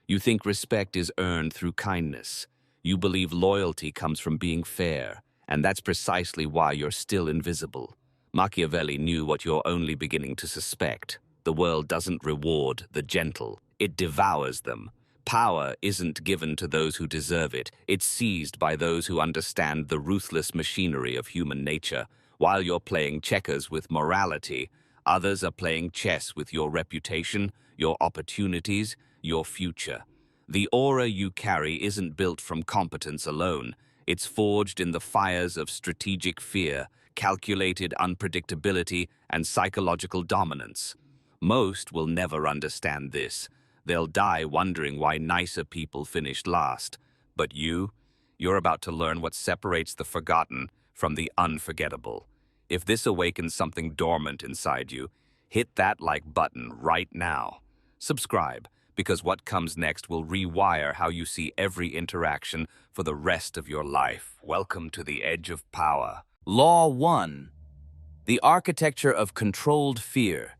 You think respect is earned through kindness. You believe loyalty comes from being fair, and that's precisely why you're still invisible. Machiavelli knew what you're only beginning to suspect. The world doesn't reward the gentle, it devours them. Power isn't given to those who deserve it, it's seized by those who understand the ruthless machinery of human nature. While you're playing checkers with morality, others are playing chess with your reputation, your opportunities, your future. The aura you carry isn't built from competence alone. It's forged in the fires of strategic fear, calculated unpredictability, and psychological dominance. Most will never understand this. They'll die wondering why nicer people finished last. But you're about to learn what separates the forgotten from the unforgettable. If this awakens something dormant inside you, hit that like button right now. Subscribe, because what comes next will rewire how you see every interaction for the rest of your life. Welcome to the edge of power. Law 1. The architecture of controlled fear.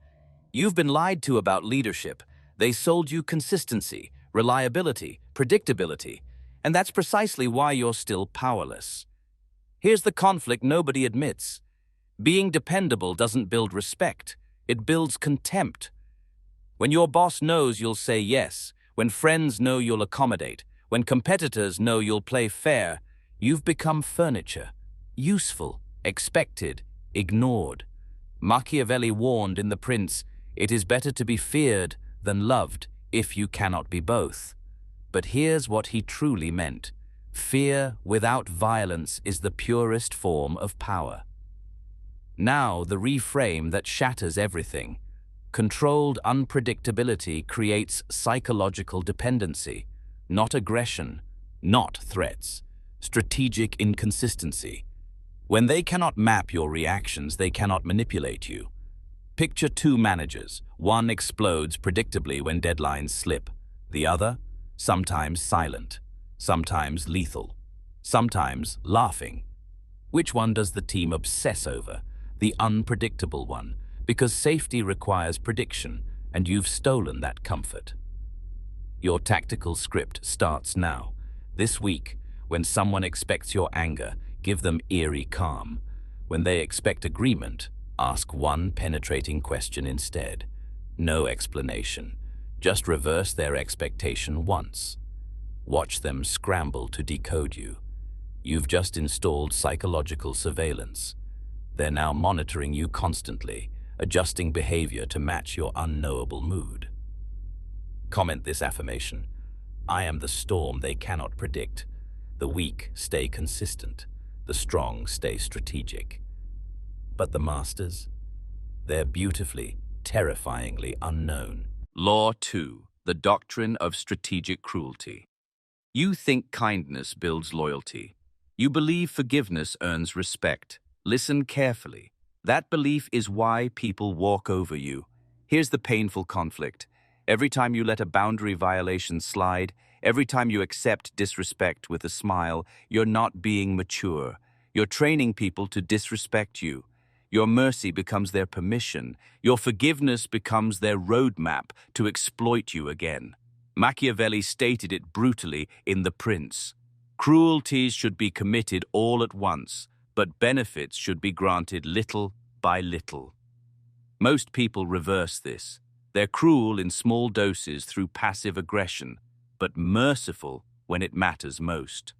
You've been lied to about leadership. They sold you consistency, reliability, predictability, and that's precisely why you're still powerless. Here's the conflict nobody admits. Being dependable doesn't build respect, it builds contempt. When your boss knows you'll say yes, when friends know you'll accommodate, when competitors know you'll play fair, you've become furniture, useful, expected, ignored. Machiavelli warned in The Prince, "It is better to be feared than loved if you cannot be both." But here's what he truly meant. Fear without violence is the purest form of power. Now the reframe that shatters everything. Controlled unpredictability creates psychological dependency, not aggression, not threats, strategic inconsistency. When they cannot map your reactions, they cannot manipulate you. Picture two managers. One explodes predictably when deadlines slip. The other, sometimes silent, sometimes lethal, sometimes laughing. Which one does the team obsess over? The unpredictable one, because safety requires prediction, and you've stolen that comfort. Your tactical script starts now. This week, when someone expects your anger, give them eerie calm. When they expect agreement, ask one penetrating question instead. No explanation. Just reverse their expectation once. Watch them scramble to decode you. You've just installed psychological surveillance. They're now monitoring you constantly, adjusting behavior to match your unknowable mood. Comment this affirmation. I am the storm they cannot predict. The weak stay consistent. The strong stay strategic. But the masters? They're beautifully, terrifyingly unknown. Law 2. The doctrine of strategic cruelty. You think kindness builds loyalty. You believe forgiveness earns respect. Listen carefully. That belief is why people walk over you. Here's the painful conflict. Every time you let a boundary violation slide, every time you accept disrespect with a smile, you're not being mature. You're training people to disrespect you. Your mercy becomes their permission. Your forgiveness becomes their roadmap to exploit you again. Machiavelli stated it brutally in The Prince. Cruelties should be committed all at once, but benefits should be granted little by little. Most people reverse this. They're cruel in small doses through passive aggression, but merciful when it matters most.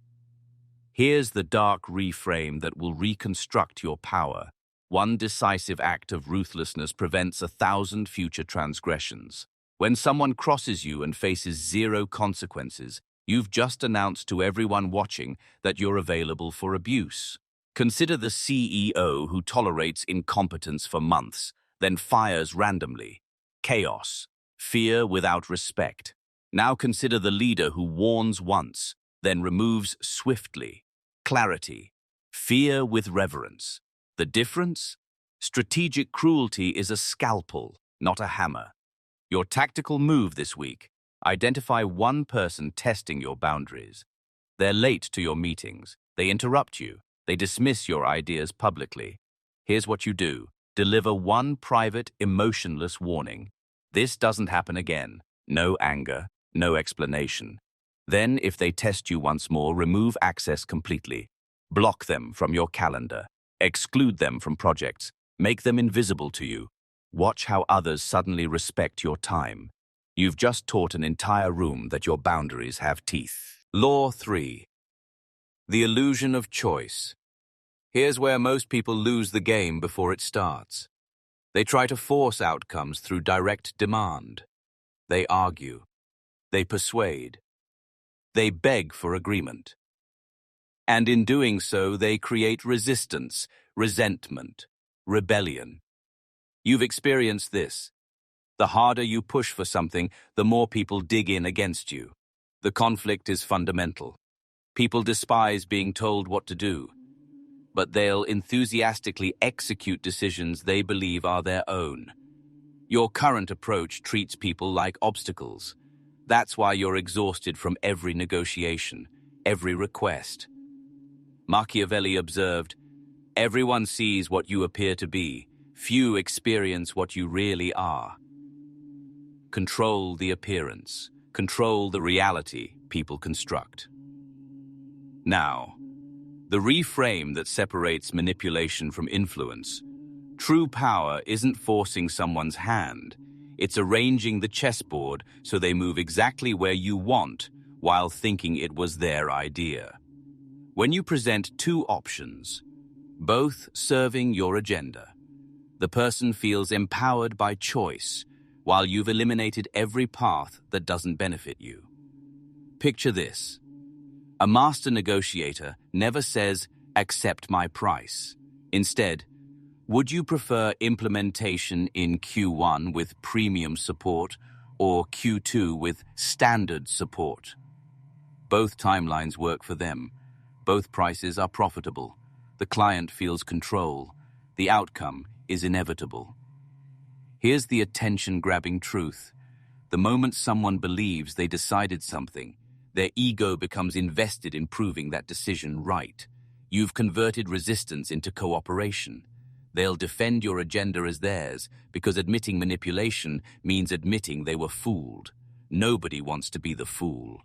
Here's the dark reframe that will reconstruct your power. One decisive act of ruthlessness prevents 1,000 future transgressions. When someone crosses you and faces zero consequences, you've just announced to everyone watching that you're available for abuse. Consider the CEO who tolerates incompetence for months, then fires randomly. Chaos. Fear without respect. Now consider the leader who warns once, then removes swiftly. Clarity. Fear with reverence. The difference? Strategic cruelty is a scalpel, not a hammer. Your tactical move this week: identify one person testing your boundaries. They're late to your meetings. They interrupt you. They dismiss your ideas publicly. Here's what you do. Deliver one private, emotionless warning. This doesn't happen again. No anger, no explanation. Then, if they test you once more, remove access completely. Block them from your calendar. Exclude them from projects. Make them invisible to you. Watch how others suddenly respect your time. You've just taught an entire room that your boundaries have teeth. Law 3. The illusion of choice. Here's where most people lose the game before it starts. They try to force outcomes through direct demand. They argue. They persuade. They beg for agreement. And in doing so, they create resistance, resentment, rebellion. You've experienced this. The harder you push for something, the more people dig in against you. The conflict is fundamental. People despise being told what to do, but they'll enthusiastically execute decisions they believe are their own. Your current approach treats people like obstacles. That's why you're exhausted from every negotiation, every request. Machiavelli observed, "Everyone sees what you appear to be. Few experience what you really are." Control the appearance. Control the reality people construct. Now, the reframe that separates manipulation from influence. True power isn't forcing someone's hand. It's arranging the chessboard so they move exactly where you want while thinking it was their idea. When you present two options, both serving your agenda, the person feels empowered by choice while you've eliminated every path that doesn't benefit you. Picture this. A master negotiator never says, "Accept my price." Instead, would you prefer implementation in Q1 with premium support or Q2 with standard support? Both timelines work for them. Both prices are profitable. The client feels control. The outcome is inevitable. Here's the attention-grabbing truth. The moment someone believes they decided something, their ego becomes invested in proving that decision right. You've converted resistance into cooperation. They'll defend your agenda as theirs because admitting manipulation means admitting they were fooled. Nobody wants to be the fool.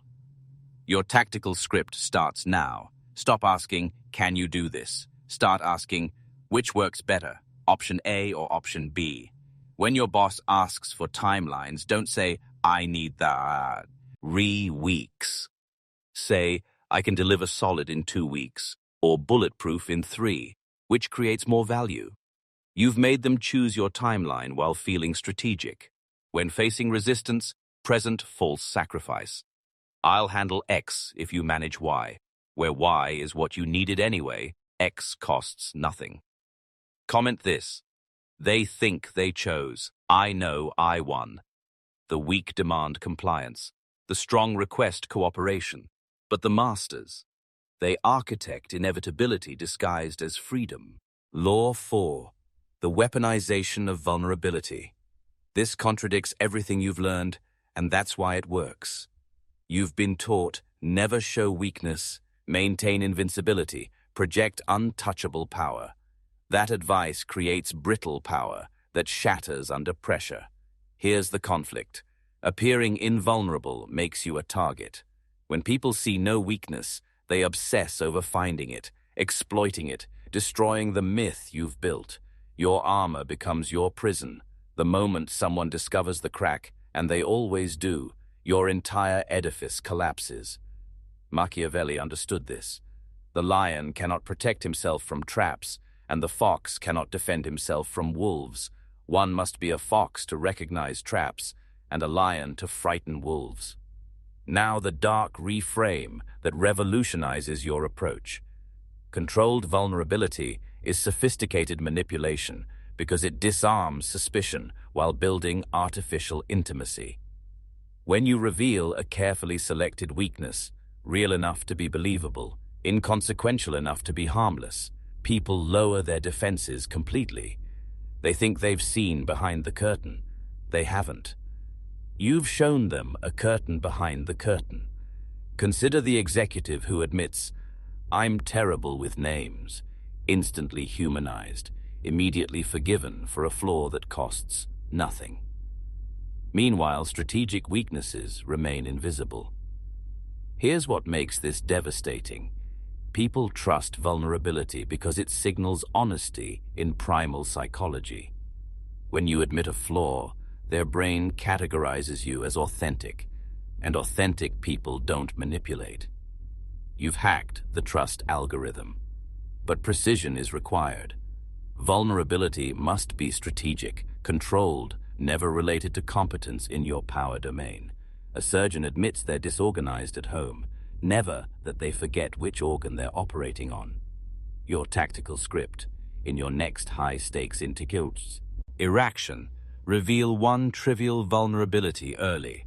Your tactical script starts now. Stop asking, "Can you do this?" Start asking, "Which works better, option A or option B?" When your boss asks for timelines, don't say, "I need that 3 weeks." Say, "I can deliver solid in 2 weeks," or "bulletproof in 3, which creates more value. You've made them choose your timeline while feeling strategic. When facing resistance, present false sacrifice. "I'll handle X if you manage Y," where Y is what you needed anyway, X costs nothing. Comment this. They think they chose. I know I won. The weak demand compliance. The strong request cooperation. But the masters, they architect inevitability disguised as freedom. Law 4. The weaponization of vulnerability. This contradicts everything you've learned, and that's why it works. You've been taught, never show weakness, maintain invincibility, project untouchable power. That advice creates brittle power that shatters under pressure. Here's the conflict. Appearing invulnerable makes you a target. When people see no weakness, they obsess over finding it, exploiting it, destroying the myth you've built. Your armor becomes your prison. The moment someone discovers the crack, and they always do, your entire edifice collapses. Machiavelli understood this. The lion cannot protect himself from traps, and the fox cannot defend himself from wolves. One must be a fox to recognize traps, and a lion to frighten wolves. Now the dark reframe that revolutionizes your approach. Controlled vulnerability is sophisticated manipulation because it disarms suspicion while building artificial intimacy. When you reveal a carefully selected weakness, real enough to be believable, inconsequential enough to be harmless, people lower their defenses completely. They think they've seen behind the curtain. They haven't. You've shown them a curtain behind the curtain. Consider the executive who admits, "I'm terrible with names," instantly humanized, immediately forgiven for a flaw that costs nothing. Meanwhile, strategic weaknesses remain invisible. Here's what makes this devastating. People trust vulnerability because it signals honesty in primal psychology. When you admit a flaw, their brain categorizes you as authentic, and authentic people don't manipulate. You've hacked the trust algorithm, but precision is required. Vulnerability must be strategic, controlled, never related to competence in your power domain. A surgeon admits they're disorganized at home, never that they forget which organ they're operating on. Your tactical script, in your next high-stakes interviews. Irraction. Reveal one trivial vulnerability early.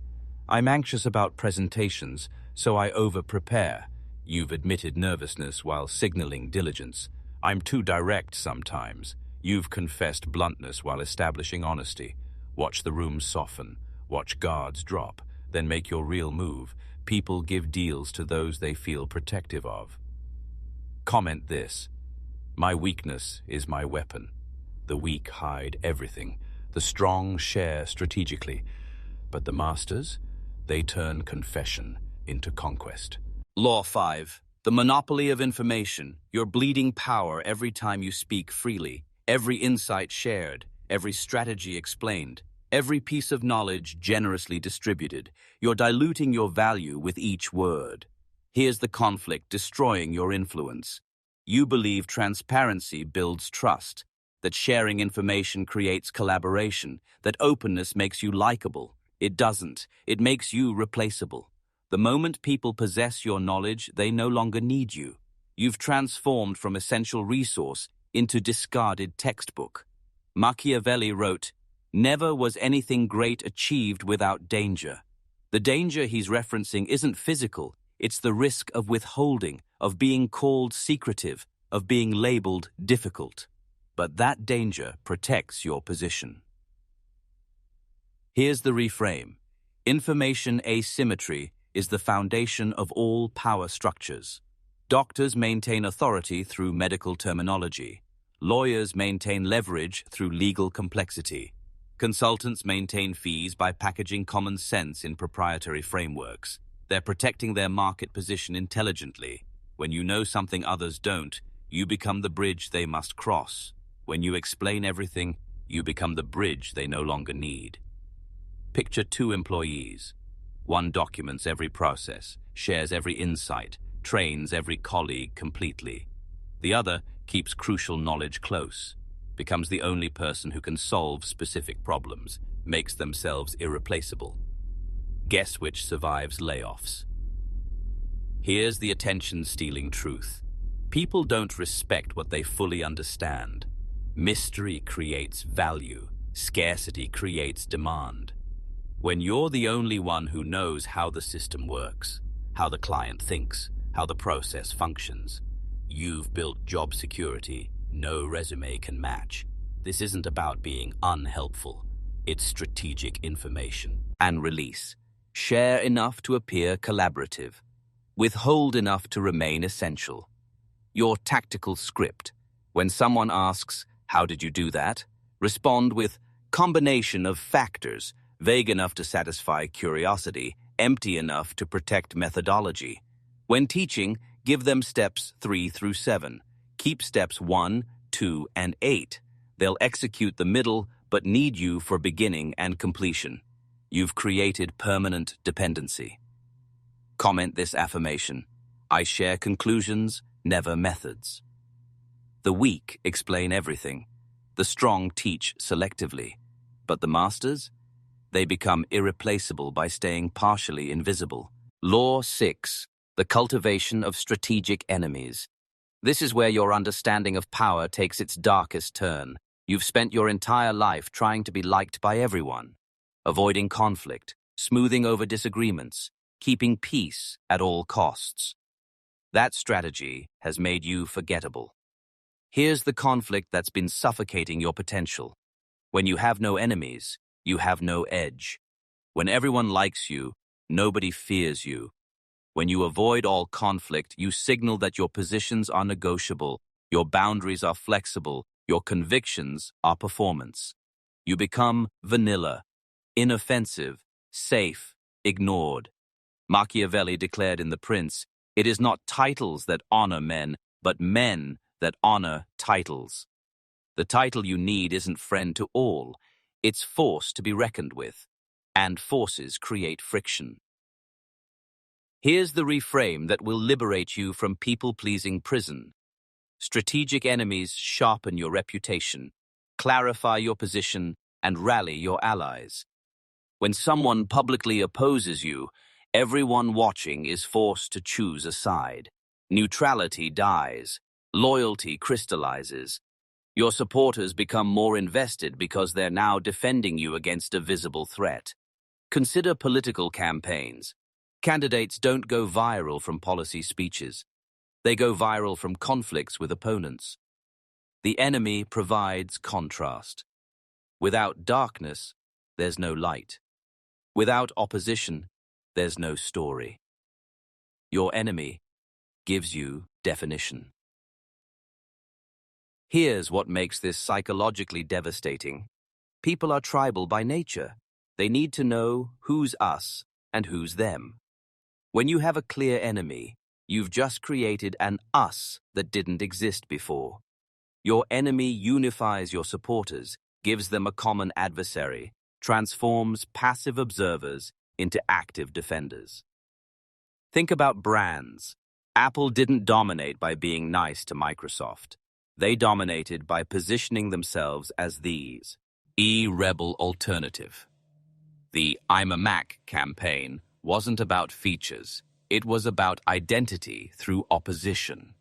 I'm anxious about presentations, so I over-prepare. You've admitted nervousness while signaling diligence. I'm too direct sometimes. You've confessed bluntness while establishing honesty. Watch the room soften. Watch guards drop. Then make your real move. People give deals to those they feel protective of. Comment this. My weakness is my weapon. The weak hide everything. The strong share strategically. But the masters, they turn confession into conquest. Law 5. The monopoly of information. Your bleeding power every time you speak freely. Every insight shared. Every strategy explained. Every piece of knowledge generously distributed. You're diluting your value with each word. Here's the conflict destroying your influence. You believe transparency builds trust, that sharing information creates collaboration, that openness makes you likable. It doesn't. It makes you replaceable. The moment people possess your knowledge, they no longer need you. You've transformed from essential resource into discarded textbook. Machiavelli wrote, "Never was anything great achieved without danger." The danger he's referencing isn't physical. It's the risk of withholding, of being called secretive, of being labeled difficult. But that danger protects your position. Here's the reframe. Information asymmetry is the foundation of all power structures. Doctors maintain authority through medical terminology. Lawyers maintain leverage through legal complexity. Consultants maintain fees by packaging common sense in proprietary frameworks. They're protecting their market position intelligently. When you know something others don't, you become the bridge they must cross. When you explain everything, you become the bridge they no longer need. Picture two employees. One documents every process, shares every insight, trains every colleague completely. The other keeps crucial knowledge close, becomes the only person who can solve specific problems, makes themselves irreplaceable. Guess which survives layoffs? Here's the attention-stealing truth. People don't respect what they fully understand. Mystery creates value. Scarcity creates demand. When you're the only one who knows how the system works, how the client thinks, how the process functions, you've built job security no resume can match. This isn't about being unhelpful. It's strategic information. And release. Share enough to appear collaborative. Withhold enough to remain essential. Your tactical script. When someone asks, "How did you do that?" respond with combination of factors, vague enough to satisfy curiosity, empty enough to protect methodology. When teaching, give them steps 3 through 7. Keep steps 1, 2, and 8. They'll execute the middle, but need you for beginning and completion. You've created permanent dependency. Comment this affirmation. I share conclusions, never methods. The weak explain everything. The strong teach selectively. But the masters? They become irreplaceable by staying partially invisible. Law 6. The cultivation of strategic enemies. This is where your understanding of power takes its darkest turn. You've spent your entire life trying to be liked by everyone, avoiding conflict, smoothing over disagreements, keeping peace at all costs. That strategy has made you forgettable. Here's the conflict that's been suffocating your potential. When you have no enemies, you have no edge. When everyone likes you, nobody fears you. When you avoid all conflict, you signal that your positions are negotiable, your boundaries are flexible, your convictions are performance. You become vanilla, inoffensive, safe, ignored. Machiavelli declared in The Prince, "It is not titles that honor men, but men that honor titles." The title you need isn't friend to all. It's force to be reckoned with. And forces create friction. Here's the reframe that will liberate you from people-pleasing prison. Strategic enemies sharpen your reputation, clarify your position, and rally your allies. When someone publicly opposes you, everyone watching is forced to choose a side. Neutrality dies. Loyalty crystallizes. Your supporters become more invested because they're now defending you against a visible threat. Consider political campaigns. Candidates don't go viral from policy speeches. They go viral from conflicts with opponents. The enemy provides contrast. Without darkness, there's no light. Without opposition, there's no story. Your enemy gives you definition. Here's what makes this psychologically devastating. People are tribal by nature. They need to know who's us and who's them. When you have a clear enemy, you've just created an us that didn't exist before. Your enemy unifies your supporters, gives them a common adversary, transforms passive observers into active defenders. Think about brands. Apple didn't dominate by being nice to Microsoft. They dominated by positioning themselves as these. E-rebel alternative. The I'm a Mac campaign wasn't about features. It was about identity through opposition.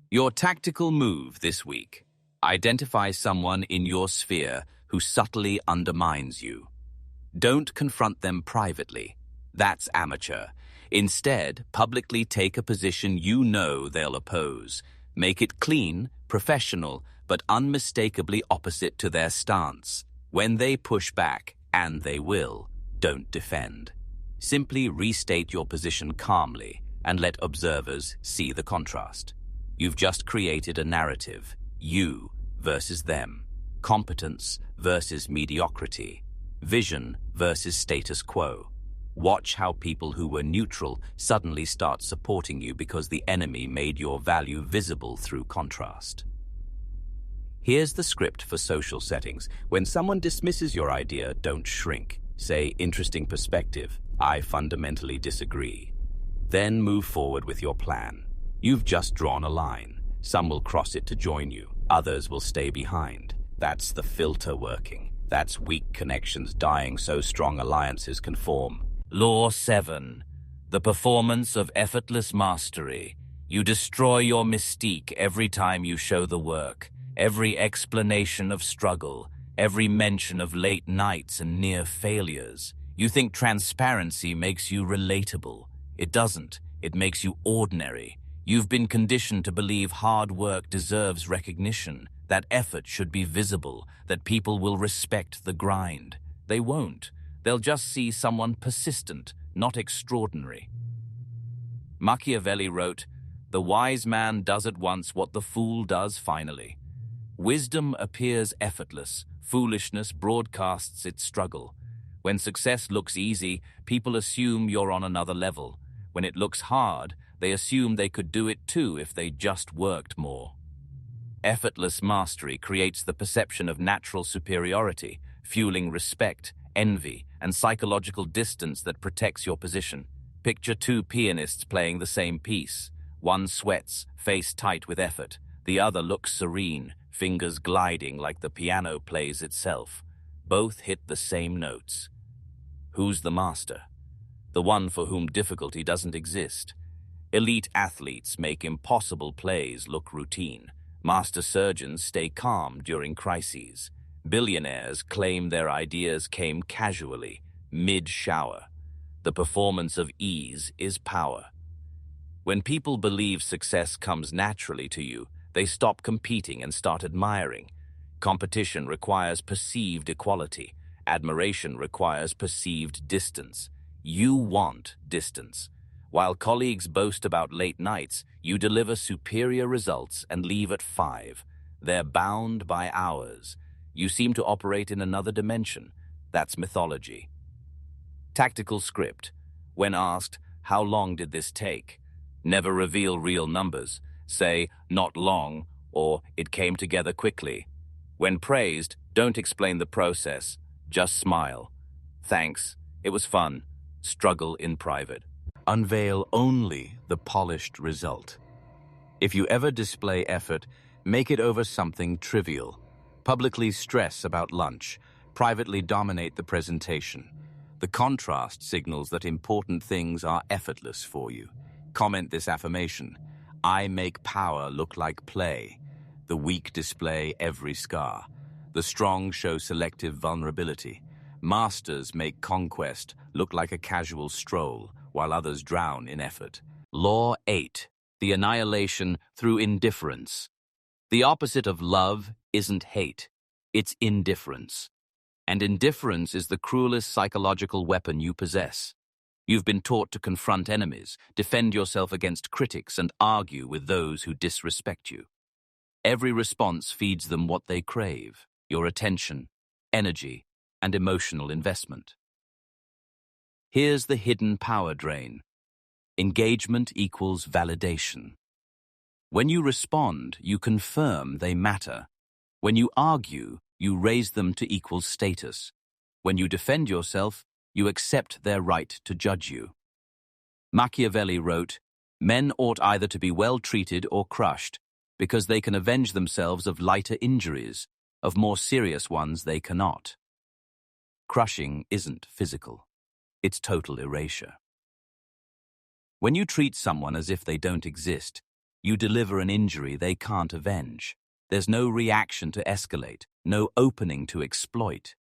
Your tactical move this week. Identify someone in your sphere who subtly undermines you. Don't confront them privately. That's amateur. Instead, publicly take a position you know they'll oppose. Make it clean, professional, but unmistakably opposite to their stance. When they push back, and they will, don't defend. Simply restate your position calmly and let observers see the contrast. You've just created a narrative. You versus them. Competence versus mediocrity. Vision versus status quo. Watch how people who were neutral suddenly start supporting you because the enemy made your value visible through contrast. Here's the script for social settings. When someone dismisses your idea, don't shrink. Say, interesting perspective. I fundamentally disagree. Then move forward with your plan. You've just drawn a line. Some will cross it to join you. Others will stay behind. That's the filter working. That's weak connections dying so strong alliances can form. Law 7. The performance of effortless mastery. You destroy your mystique every time you show the work. Every explanation of struggle. Every mention of late nights and near failures. You think transparency makes you relatable. It doesn't. It makes you ordinary. You've been conditioned to believe hard work deserves recognition, that effort should be visible, that people will respect the grind. They won't. They'll just see someone persistent, not extraordinary. Machiavelli wrote, "The wise man does at once what the fool does finally." Wisdom appears effortless. Foolishness broadcasts its struggle. When success looks easy, people assume you're on another level. When it looks hard, they assume they could do it too if they just worked more. Effortless mastery creates the perception of natural superiority, fueling respect, envy, and psychological distance that protects your position. Picture two pianists playing the same piece. One sweats, face tight with effort. The other looks serene, fingers gliding like the piano plays itself. Both hit the same notes. Who's the master? The one for whom difficulty doesn't exist. Elite athletes make impossible plays look routine. Master surgeons stay calm during crises. Billionaires claim their ideas came casually, mid-shower. The performance of ease is power. When people believe success comes naturally to you, they stop competing and start admiring. Competition requires perceived equality. Admiration requires perceived distance. You want distance. While colleagues boast about late nights, you deliver superior results and leave at 5. They're bound by hours. You seem to operate in another dimension. That's mythology. Tactical script. When asked, how long did this take? Never reveal real numbers. Say, not long, or it came together quickly. When praised, don't explain the process. Just smile. Thanks, it was fun. Struggle in private. Unveil only the polished result. If you ever display effort, make it over something trivial. Publicly stress about lunch. Privately dominate the presentation. The contrast signals that important things are effortless for you. Comment this affirmation: I make power look like play. The weak display every scar. The strong show selective vulnerability. Masters make conquest look like a casual stroll, while others drown in effort. Law 8. The annihilation through indifference. The opposite of love isn't hate, it's indifference. And indifference is the cruelest psychological weapon you possess. You've been taught to confront enemies, defend yourself against critics, and argue with those who disrespect you. Every response feeds them what they crave: your attention, energy, and emotional investment. Here's the hidden power drain. Engagement equals validation. When you respond, you confirm they matter. When you argue, you raise them to equal status. When you defend yourself, you accept their right to judge you. Machiavelli wrote, "Men ought either to be well treated or crushed, because they can avenge themselves of lighter injuries, of more serious ones they cannot." Crushing isn't physical. It's total erasure. When you treat someone as if they don't exist, you deliver an injury they can't avenge. There's no reaction to escalate, no opening to exploit.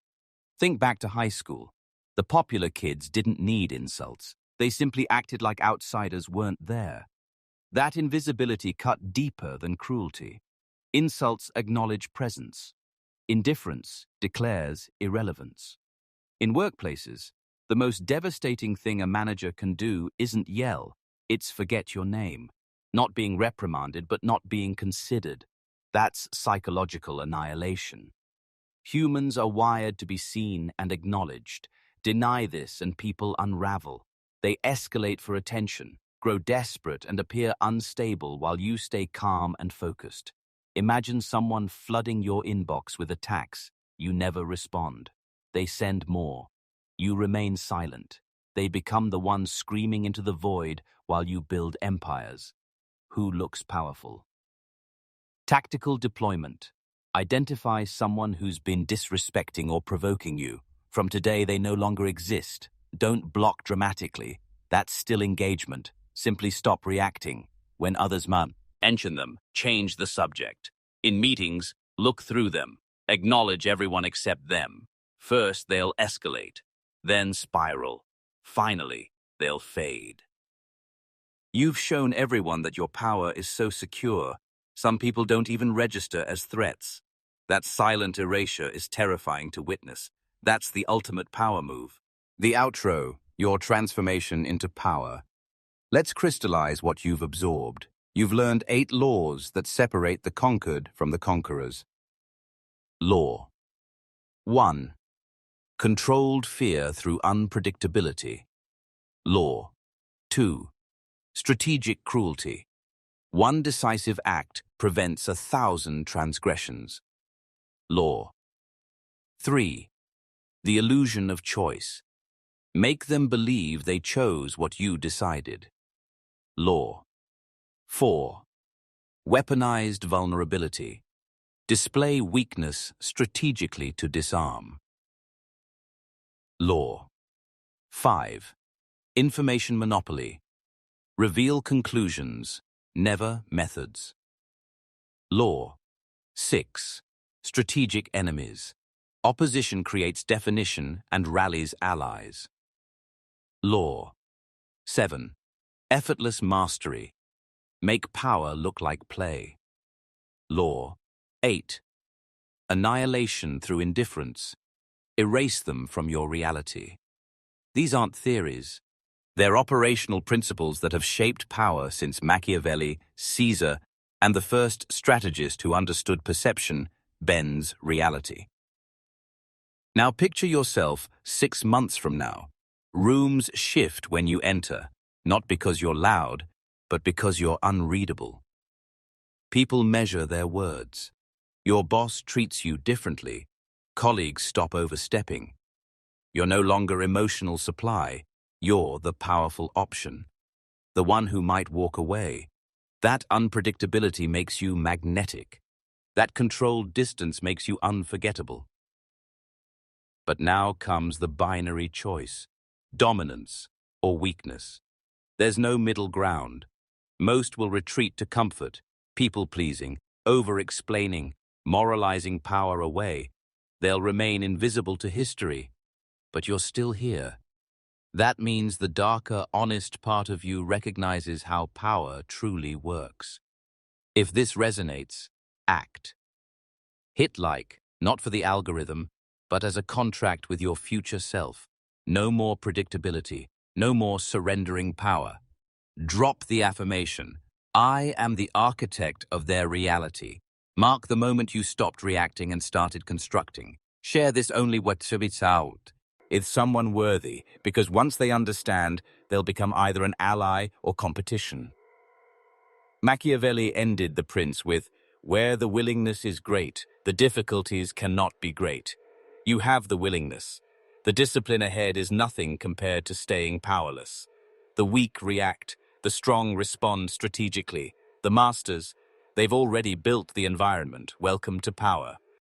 Think back to high school. The popular kids didn't need insults. They simply acted like outsiders weren't there. That invisibility cut deeper than cruelty. Insults acknowledge presence. Indifference declares irrelevance. In workplaces, the most devastating thing a manager can do isn't yell, it's forget your name. Not being reprimanded, but not being considered. That's psychological annihilation. Humans are wired to be seen and acknowledged. Deny this and people unravel. They escalate for attention, grow desperate, and appear unstable while you stay calm and focused. Imagine someone flooding your inbox with attacks. You never respond. They send more. You remain silent. They become the ones screaming into the void while you build empires. Who looks powerful? Tactical deployment. Identify someone who's been disrespecting or provoking you. From today, they no longer exist. Don't block dramatically. That's still engagement. Simply stop reacting. When others mention them, change the subject. In meetings, look through them. Acknowledge everyone except them. First, they'll escalate, then spiral. Finally, they'll fade. You've shown everyone that your power is so secure, some people don't even register as threats. That silent erasure is terrifying to witness. That's the ultimate power move. The outro, your transformation into power. Let's crystallize what you've absorbed. You've learned 8 laws that separate the conquered from the conquerors. Law 1. Controlled fear through unpredictability. Law 2. Strategic cruelty. One decisive act prevents 1,000 transgressions. Law 3. The illusion of choice. Make them believe they chose what you decided. Law 4. Weaponized vulnerability. Display weakness strategically to disarm. Law 5. Information monopoly. Reveal conclusions, never methods. Law 6. Strategic enemies. Opposition creates definition and rallies allies. Law 7. Effortless mastery. Make power look like play. Law 8. Annihilation through indifference. Erase them from your reality. These aren't theories. They're operational principles that have shaped power since Machiavelli, Caesar, and the first strategist who understood perception bends reality. Now picture yourself 6 months from now. Rooms shift when you enter, not because you're loud, but because you're unreadable. People measure their words. Your boss treats you differently. Colleagues stop overstepping. You're no longer emotional supply. You're the powerful option, the one who might walk away. That unpredictability makes you magnetic. That controlled distance makes you unforgettable. But now comes the binary choice: dominance or weakness. There's no middle ground. Most will retreat to comfort, people-pleasing, over-explaining, moralizing power away. They'll remain invisible to history, but you're still here. That means the darker, honest part of you recognizes how power truly works. If this resonates, act. Hit like, not for the algorithm, but as a contract with your future self. No more predictability, no more surrendering power. Drop the affirmation: I am the architect of their reality. Mark the moment you stopped reacting and started constructing. Share this only what it's out. It's someone worthy, because once they understand, they'll become either an ally or competition. Machiavelli ended The Prince with, "Where the willingness is great, the difficulties cannot be great." You have the willingness. The discipline ahead is nothing compared to staying powerless. The weak react, the strong respond strategically. The masters, they've already built the environment. Welcome to power.